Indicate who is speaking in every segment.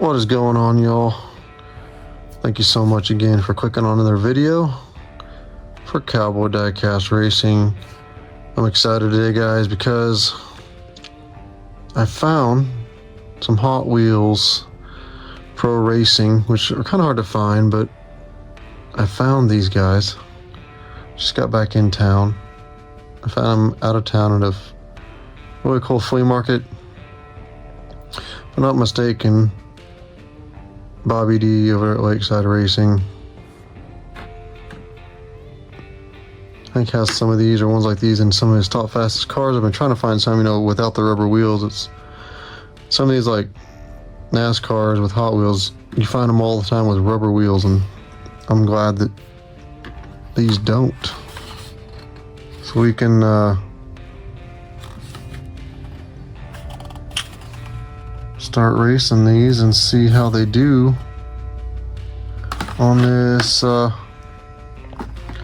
Speaker 1: What is going on, y'all? Thank you so much again for clicking on another video for Cowboy Diecast Racing. I'm excited today, guys, because I found some Hot Wheels Pro Racing, which are kind of hard to find, but I found these guys. Just got back in town. I found them out of town at a really cool flea market. If I'm not mistaken, Bobby D over at Lakeside Racing, I think, has some of these or ones like these in some of his top fastest cars. I've been trying to find some, without the rubber wheels. It's some of these like NASCARs with Hot Wheels. You find them all the time with rubber wheels, and I'm glad that these don't. So we can start racing these and see how they do on this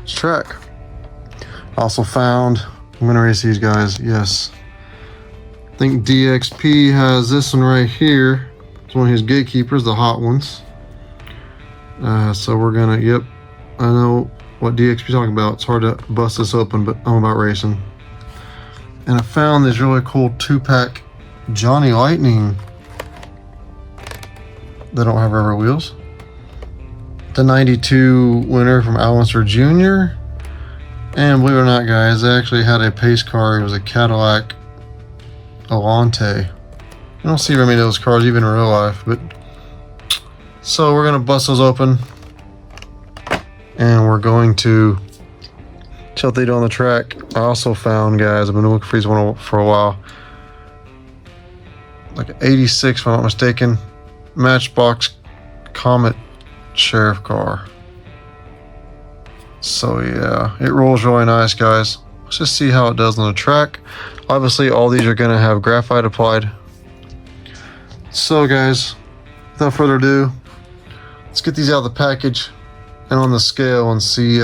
Speaker 1: track. Also found, I'm gonna race these guys, yes. I think DXP has this one right here. It's one of his gatekeepers, the hot ones. So we're gonna, yep, I know what DXP is talking about. It's hard to bust this open, but I'm about racing. And I found this really cool 2-pack Johnny Lightning. They don't have rubber wheels. The 92 winner from Allister Jr. And believe it or not, guys, they actually had a pace car. It was a Cadillac Alante. You don't see very many of those cars even in real life, but so we're gonna bust those open and we're going to see what they do on the track. I also found, guys, I've been looking for these one for a while, like an 86 if I'm not mistaken, Matchbox Comet Sheriff car. So yeah, it rolls really nice, guys. Let's just see how it does on the track. Obviously all these are gonna have graphite applied. So guys, without further ado, let's get these out of the package and on the scale and see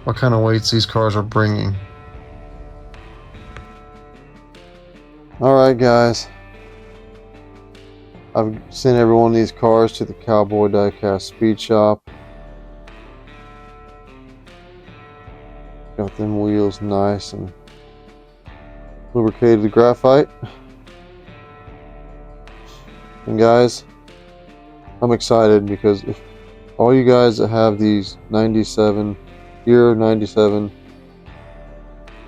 Speaker 1: what kind of weights these cars are bringing. Alright, guys, I've sent every one of these cars to the Cowboy Diecast Speed Shop. Got them wheels nice and lubricated graphite. And guys, I'm excited because if all you guys that have these 97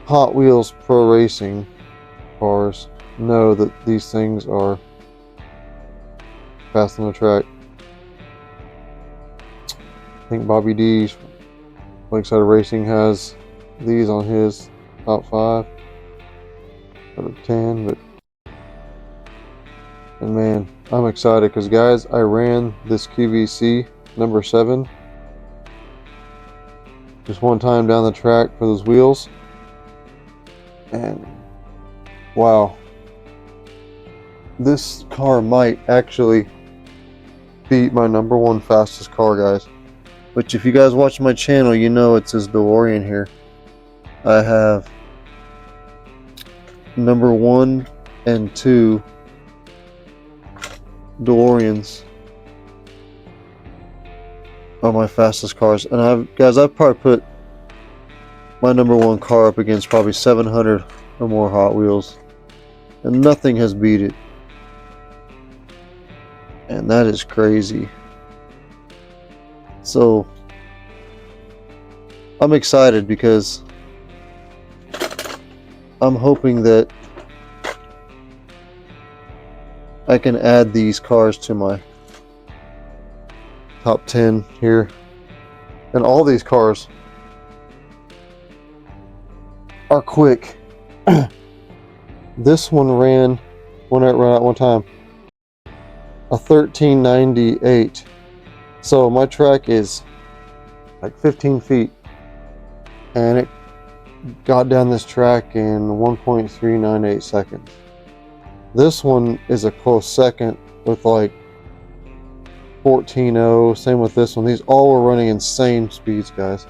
Speaker 1: Hot Wheels Pro Racing cars know that these things are fast on the track. I think Bobby D's Lakeside Racing has these on his top 5 out of 10, but and man, I'm excited because, guys, I ran this QVC number 7 just one time down the track for those wheels, and wow, this car might actually beat my number 1 fastest car, guys. Which, if you guys watch my channel, you know it's this DeLorean here. I have number 1 and 2 DeLoreans are my fastest cars, and I've probably put my number 1 car up against probably 700 or more Hot Wheels, and nothing has beat it, and that is crazy. So I'm excited because I'm hoping that I can add these cars to my top 10 here. And all these cars are quick. This one ran, when it ran out one time, a 1398. So my track is like 15 feet, and it got down this track in 1.398 seconds. This one is a close second with like 14.0. Same with this one. These all were running insane speeds, guys.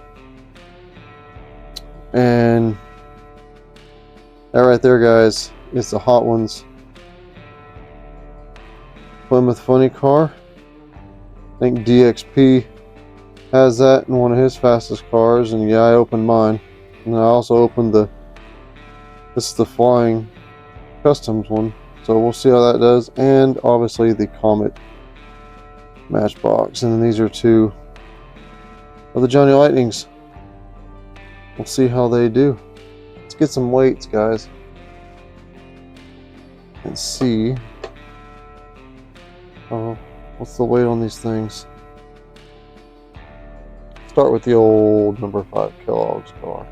Speaker 1: And that right there, guys, is the Hot Ones Plymouth Funny car. I think DXP has that in one of his fastest cars, and yeah, I opened mine. And I also opened this is the Flying Customs one, so we'll see how that does. And obviously the Comet Matchbox, and then these are two of the Johnny Lightnings. We'll see how they do. Let's get some weights, guys, and see what's the weight on these things. Start with the old number 5 Kellogg's car.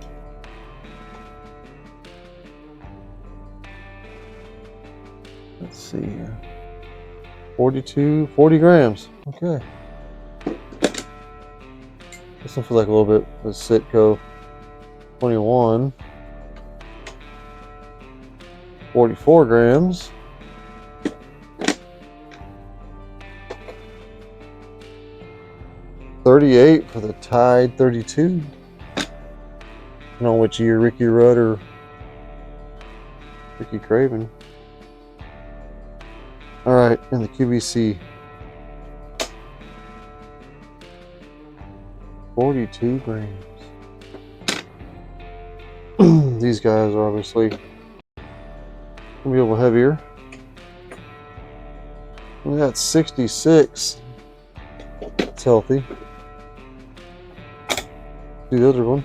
Speaker 1: Let's see here. 40 grams. Okay. This one feels like a little bit of Sitco. 21. 44 grams. 38 for the Tide 32. I don't know which year, Ricky Rudd or Ricky Craven. Alright, and the QVC. 42 grams. These guys are obviously going to be a little heavier. We got 66. It's healthy. Do the other one.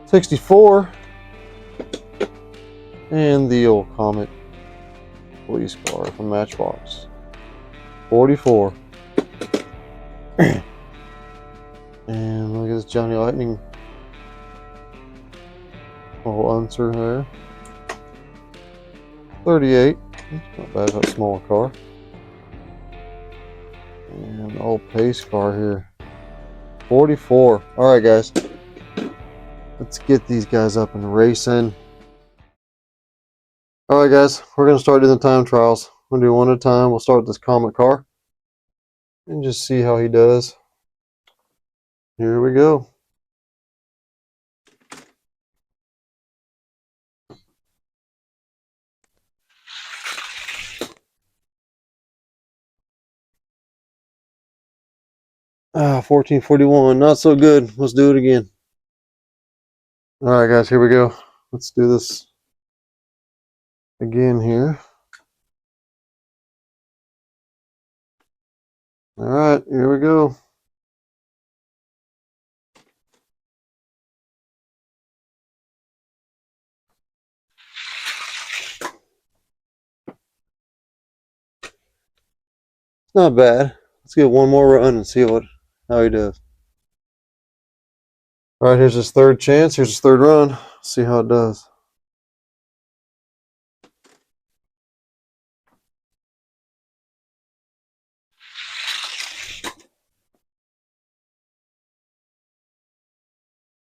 Speaker 1: 64. And the old Comet police car from Matchbox. 44. And look at this Johnny Lightning. Little unser there. 38. Not bad for a small car. And the old pace car here. 44. Alright, guys. Let's get these guys up and racing. Alright, guys. We're going to start doing the time trials. We're going to do one at a time. We'll start with this Comet car. And just see how he does. Here we go. Ah, 1441. Not so good. Let's do it again. Alright, guys. Here we go. Let's do this again here. Alright, here we go. Not bad. Let's get one more run and see how he does. Alright, here's his third chance. Here's his third run. See how it does.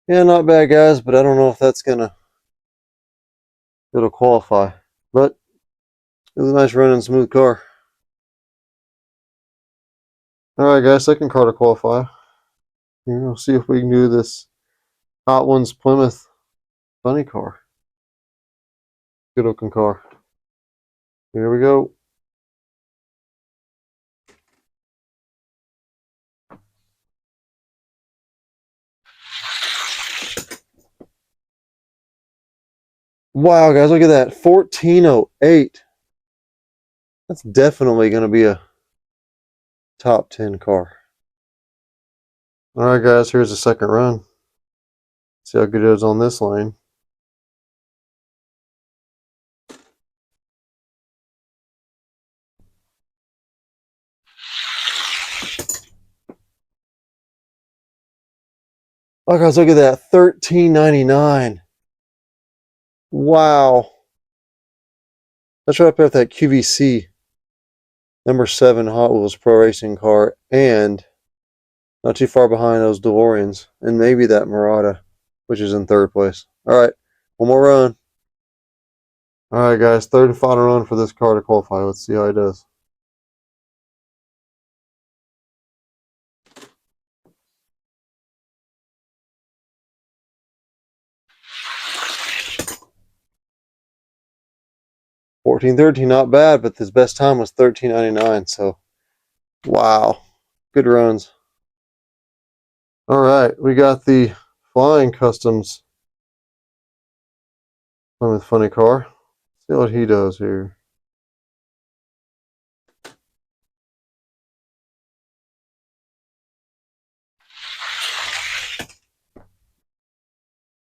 Speaker 1: Yeah, not bad, guys, but I don't know if it'll qualify. But it was a nice running smooth car. Alright, guys, second car to qualify. Here, we'll see if we can do this Hot Ones Plymouth Funny car. Good looking car. Here we go. Wow, guys, look at that. 1408. That's definitely going to be a top 10 car. Alright, guys, here's the second run. See how good it is on this lane. Oh, guys, look at that. 1399. Wow. That's right up there with that QVC number 7 Hot Wheels Pro Racing car, and not too far behind those DeLoreans, and maybe that Murata, which is in third place. Alright, one more run. Alright, guys, third and final run for this car to qualify. Let's see how it does. 14:13, not bad, but his best time was 13:99. So, wow, good runs. All right, we got the Flying Customs Plymouth Funny car. See what he does here.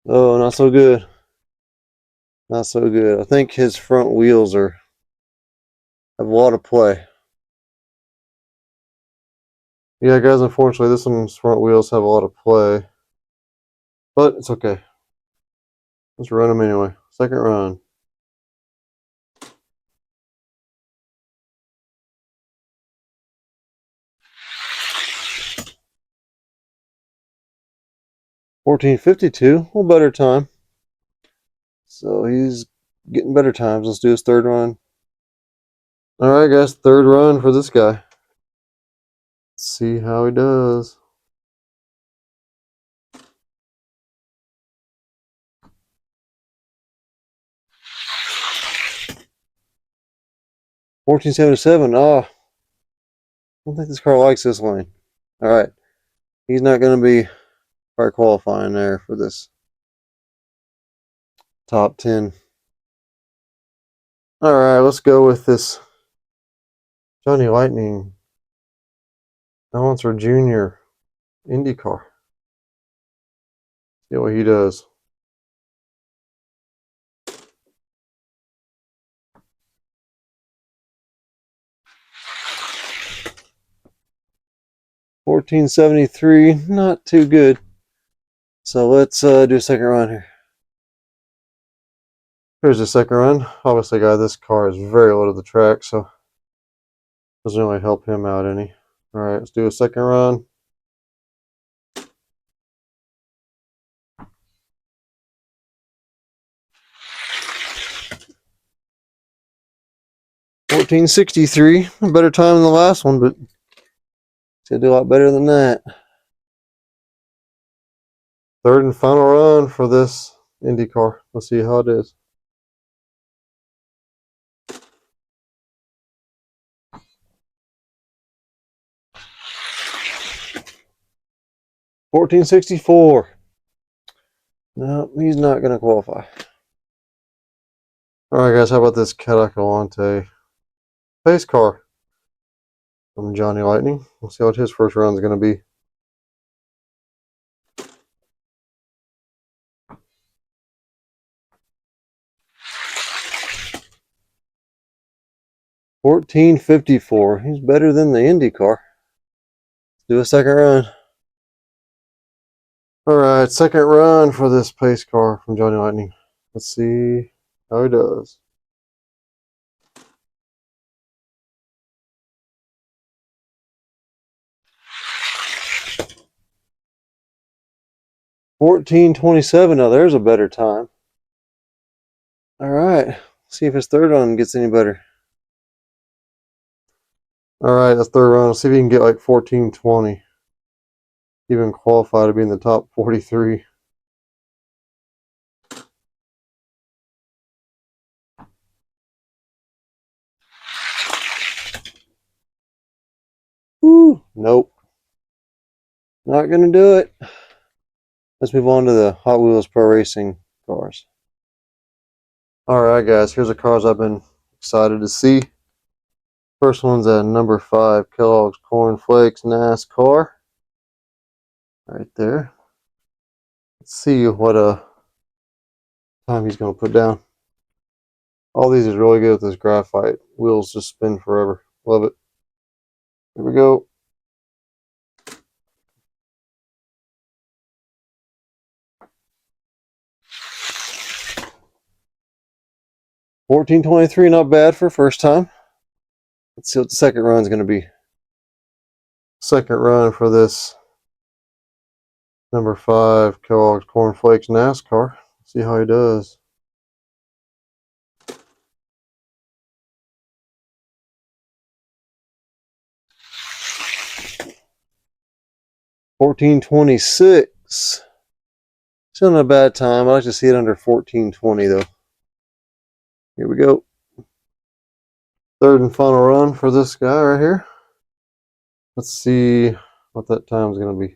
Speaker 1: Oh, not so good. Not so good. I think his front wheels have a lot of play. Yeah, guys, unfortunately, this one's front wheels have a lot of play. But it's okay. Let's run them anyway. Second run. $14.52, a little better time. So he's getting better times. Let's do his third run. All right, guys, third run for this guy. Let's see how he does. $14.77. Oh, I don't think this car likes this lane. All right, he's not going to be part qualifying there for this top 10. All right, let's go with this Johnny Lightning Balancer Jr. IndyCar. See what he does. $14.73, not too good. So let's do a second run here. Here's the second run. Obviously, guys, this car is very low to the track, so doesn't really help him out any. All right, let's do a second run. $14.63, a better time than the last one, but it's gonna do a lot better than that. Third and final run for this IndyCar. Let's see how it is. $14.64. No, he's not gonna qualify. All right, guys, how about this Cadillac Alante pace car from Johnny Lightning? We'll see what his first run is gonna be. $14.54. He's better than the IndyCar. Let's do a second run. All right, second run for this pace car from Johnny Lightning. Let's see how he does. $14.27. Now there's a better time. All right, see if his third run gets any better. All right, that's third run. Let's see if he can get like $14.20. Even qualify to be in the top 43. Woo, nope. Not gonna do it. Let's move on to the Hot Wheels Pro Racing cars. All right, guys, here's the cars I've been excited to see. First one's at number 5, Kellogg's Corn Flakes NASCAR. Right there. Let's see what time he's going to put down. All these is really good with this graphite. Wheels just spin forever. Love it. Here we go. $14.23, not bad for first time. Let's see what the second run is going to be. Second run for this number 5 Kellogg's Corn Flakes NASCAR. See how he does. $14.26. Still not a bad time. I like to see it under $14.20 though. Here we go. Third and final run for this guy right here. Let's see what that time is going to be.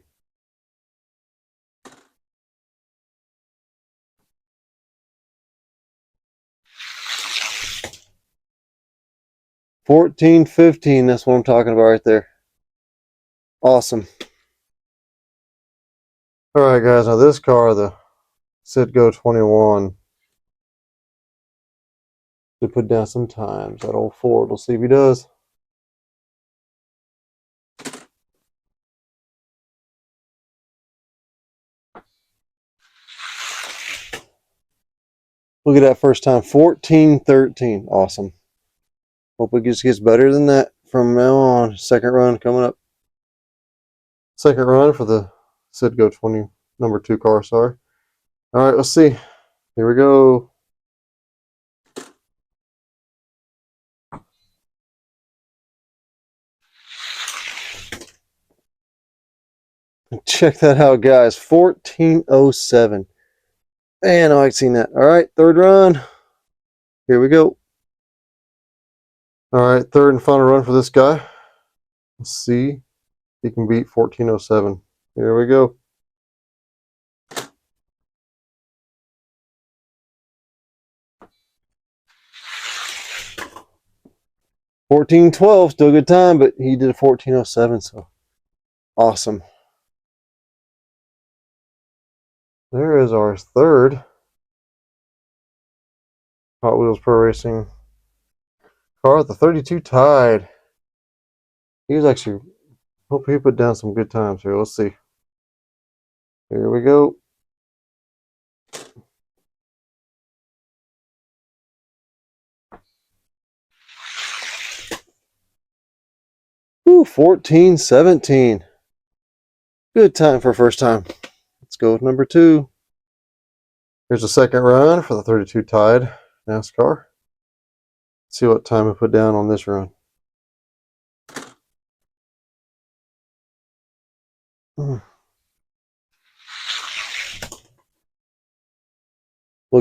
Speaker 1: $14.15. That's what I'm talking about right there. Awesome. All right, guys. Now this car, the Citgo 21, to put down some times. That old Ford. We'll see if he does. Look at that first time. 14.13. Awesome. Hope it just gets better than that from now on. Second run coming up. Second run for the Citgo 20 number 2 car. Sorry. All right, let's see. Here we go. Check that out, guys. 14.07. Man, I like seeing that. All right, third run. Here we go. All right, third and final run for this guy. Let's see if he can beat 14.07. Here we go. $14.12, still a good time, but he did a 14.07, so awesome. There is our third Hot Wheels Pro Racing car. The 32 tied. He was actually, hope he put down some good times here. Let's see. Here we go. Ooh, 14.17. Good time for first time. Let's go with number 2. Here's the second run for the 32 tied NASCAR. Let's see what time I put down on this run. Look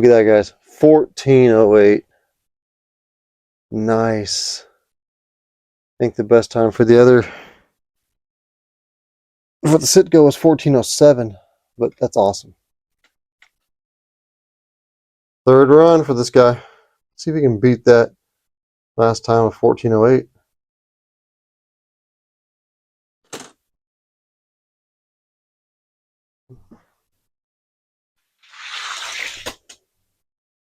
Speaker 1: at that, guys. 14.08. Nice. I think the best time for the other, for the Citgo, was 14.07, but that's awesome. Third run for this guy. See if he can beat that last time of 14.08.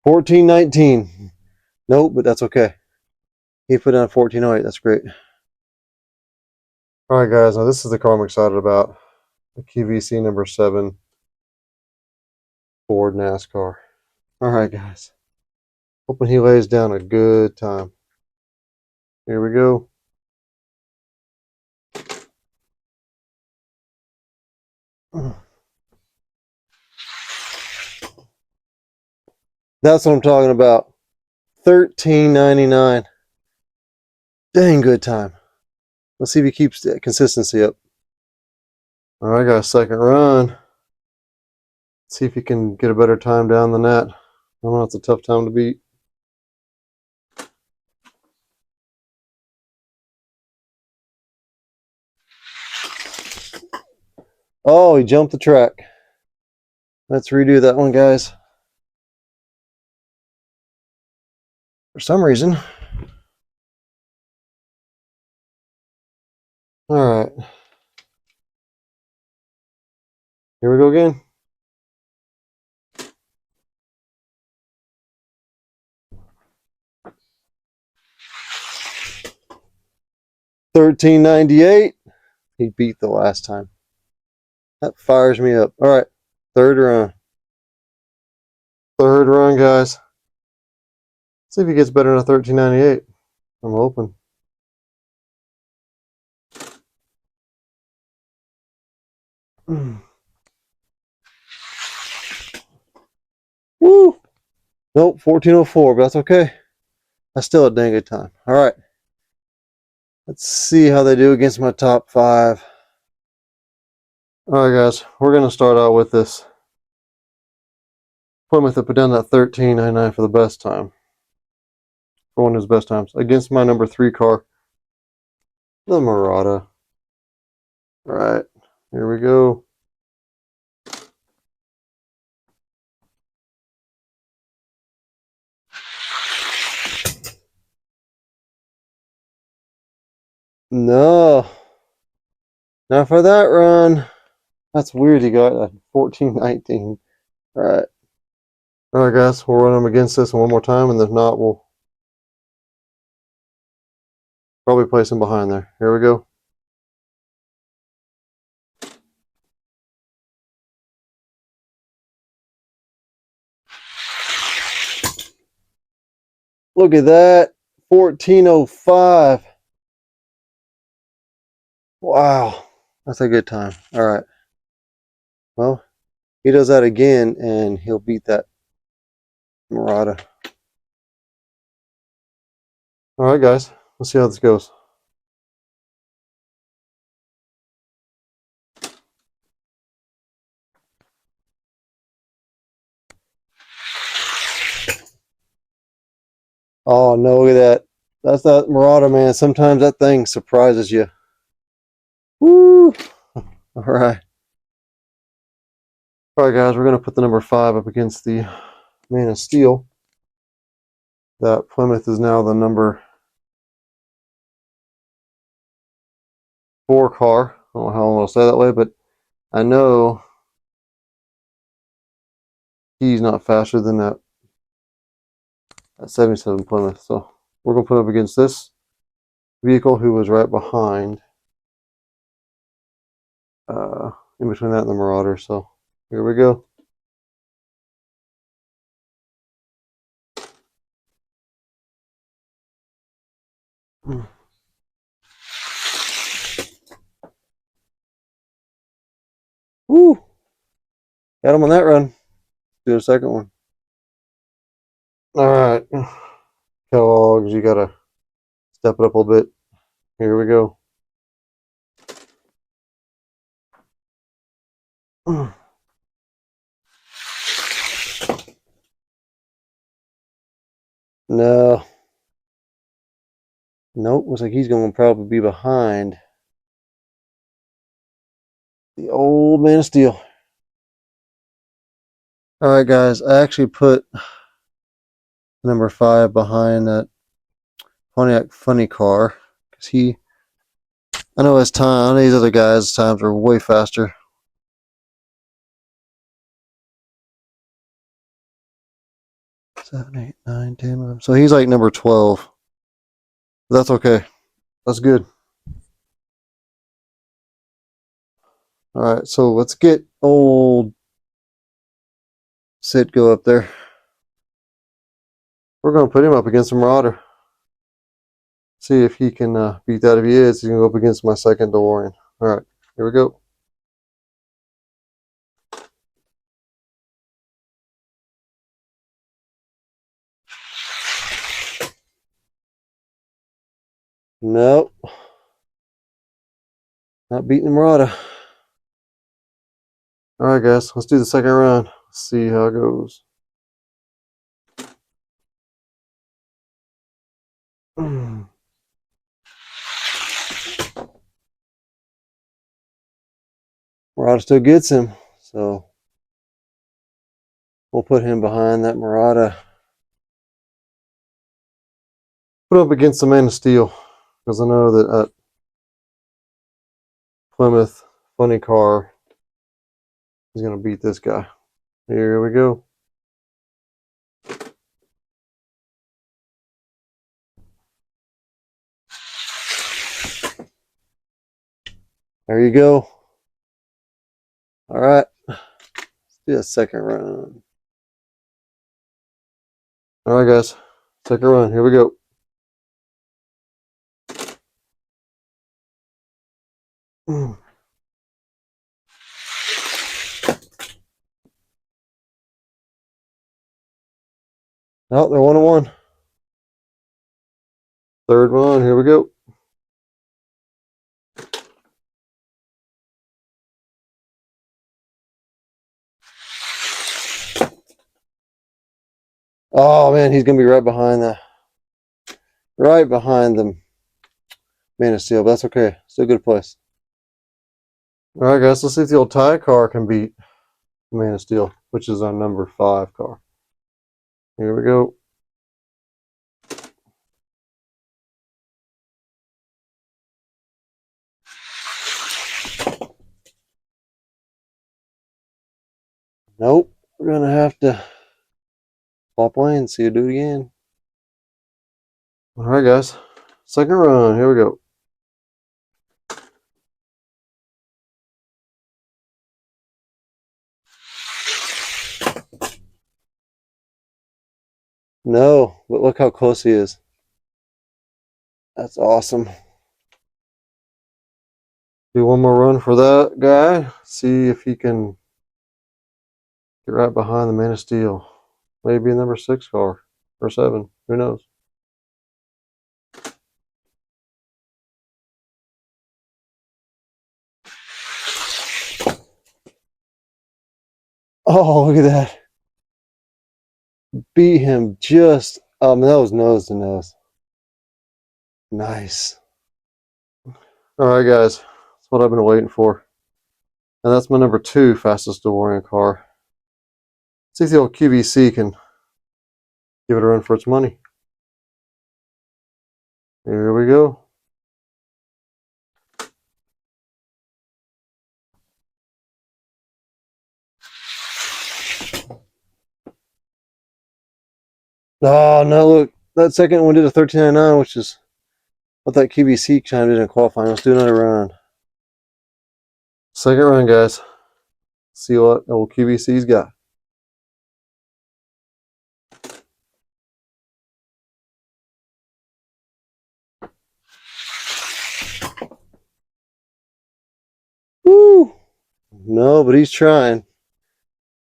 Speaker 1: $14.19. Nope, but that's okay. He put down 14.08. That's great. All right, guys. Now this is the car I'm excited about. The QVC number 7 Ford NASCAR. All right, guys. Hoping he lays down a good time. Here we go. That's what I'm talking about. $13.99. Dang good time. Let's see if he keeps the consistency up. All right, got a second run. Let's see if he can get a better time down than that. I know it's a tough time to beat. Oh, he jumped the track. Let's redo that one, guys. For some reason. All right. Here we go again. $13.98. He beat the last time. That fires me up. All right. Third run. Third run, guys. See if he gets better than a $13.98. I'm hoping. Woo! Nope, 14.04, but that's okay. That's still a dang good time. All right. Let's see how they do against my top 5. All right, guys. We're going to start out with this Plymouth that put down that $13.99 for the best time. for one of his best times against my number 3 car, the Murata. All right, here we go. No, not for that run. That's weird. He got a 14-19. All right. All right, guys. We'll run him against this one more time, and if not, we'll probably place him behind there. Here we go. Look at that. 14:05. Wow. That's a good time. All right. Well, he does that again, and he'll beat that Murata. All right, guys. Let's see how this goes. Oh, no, look at that. That's that Murata, man. Sometimes that thing surprises you. Woo! All right. All right, guys. We're going to put the number 5 up against the Man of Steel. That Plymouth is now the number 4 car. I don't know how I'm going to say that way, but I know he's not faster than that 77 Plymouth. So we're going to put up against this vehicle who was right behind, in between that and the Marauder. So here we go. Woo! Got him on that run. Do a second one. All right. Kellogg's, you got to step it up a little bit. Here we go. No. Nope. Looks like he's going to probably be behind the old Man of Steel. All right, guys. I actually put number 5 behind that Pontiac Funny Car because I know his time. I know these other guys' times are way faster. Seven, 8, 9, 10, 11. So he's like number 12. That's okay. That's good. All right, so let's get old Sid go up there. We're going to put him up against the Marauder. See if he can beat that. If he is, he's going to go up against my second DeLorean. All right, here we go. Nope. Not beating the Marauder. All right, guys, let's do the second round. See how it goes. Marauder still gets him, so we'll put him behind that Marauder. Put up against the Man of Steel, because I know that Plymouth Funny Car is going to beat this guy. Here we go. There you go. All right. Let's do a second run. All right, guys. Second run. Here we go. Oh, they're 1-1. Third one. Here we go. Oh, man. He's going to be right behind the Right behind them. Man of Steel, but that's okay. Still a good place. Alright guys, let's see if the old tie car can beat Man of Steel, which is our number 5 car. Here we go. Nope. We're gonna have to swap lanes, see you do it again. Alright guys. Second run, here we go. No, but look how close he is. That's awesome. Do one more run for that guy. See if he can get right behind the Man of Steel. Maybe a number 6 car. Or 7. Who knows? Oh, look at that. Beat him just that was nose to nose. Nice. Alright guys. That's what I've been waiting for. And that's my number 2 fastest DeLorean car. See if the old QVC can give it a run for its money. Here we go. Oh no, look, that second one did a 13.99, which is what that QVC chimed in qualifying. Let's do another round. Second run, guys. See what old QVC's got. Woo! No, but he's trying.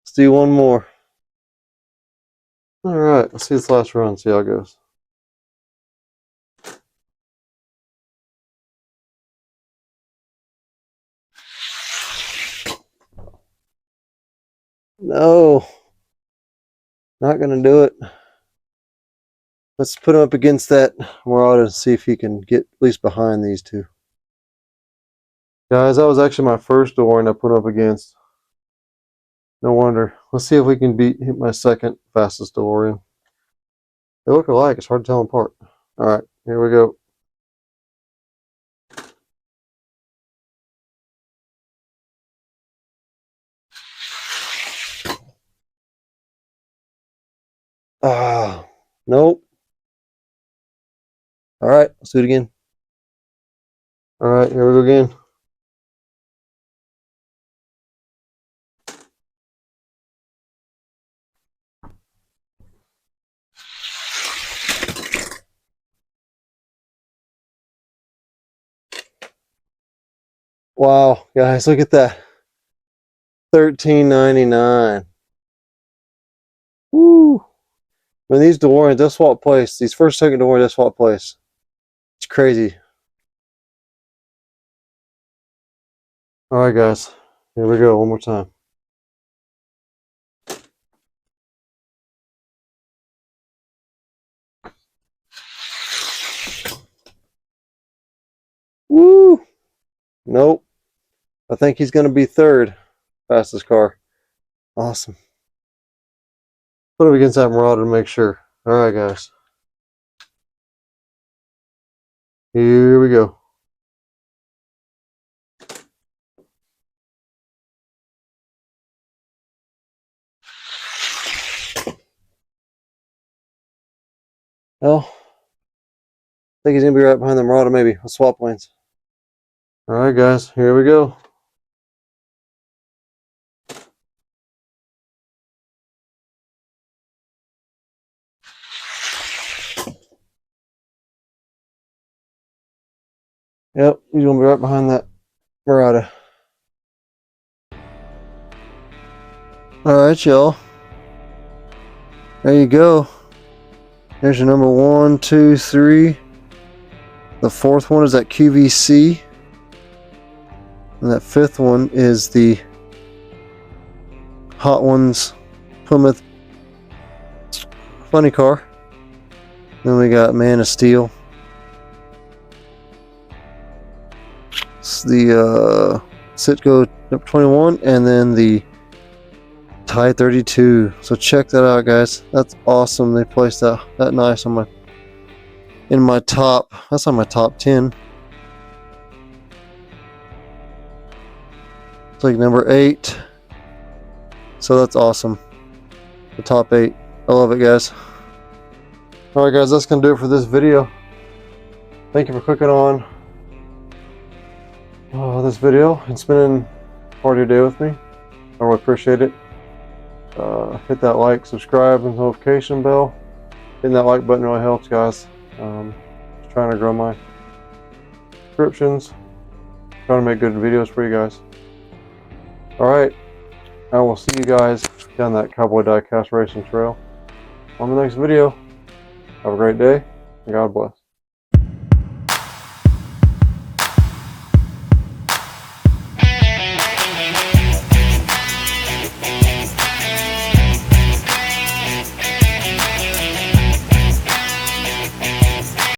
Speaker 1: Let's do one more. Alright, let's see this last run, see how it goes. No. Not gonna do it. Let's put him up against that Murata and see if he can get at least behind these two. Guys, that was actually my first DeLorean I put up against. No wonder. Let's see if we can beat my second fastest DeLorean. They look alike. It's hard to tell them apart. Alright, here we go. Ah, nope. Alright, let's do it again. Alright, here we go again. Wow, guys, look at that. $13.99. Woo! When these DeLoreans, they'll swap place. These first, second DeLoreans, they'll swap place. It's crazy. Alright, guys. Here we go, one more time. Woo! Nope. I think he's going to be third fastest car. Awesome. Put him against that Marauder to make sure. Alright, guys. Here we go. Well, I think he's going to be right behind the Marauder, maybe. I'll swap lanes. Alright, guys. Here we go. Yep, he's going to be right behind that Marauder. Alright, y'all. There you go. There's your number 1, 2, 3. The fourth one is that QVC. And that fifth one is the Hot Ones Plymouth funny car. Then we got Man of Steel. It's the Citgo number 21, and then the Tie 32. So check that out, guys. That's awesome. They placed that nice on my top. That's on my top 10. It's like number 8. So that's awesome. The top 8. I love it, guys. Alright guys, that's going to do it for this video. Thank you for clicking on this video and spending part of your day with me. I really appreciate it. Hit that like, subscribe, and notification bell. Hitting that like button really helps, guys. Just trying to grow my subscriptions. Trying to make good videos for you guys. Alright, I will see you guys down that Cowboy Diecast Racing trail on the next video. Have a great day, and God bless.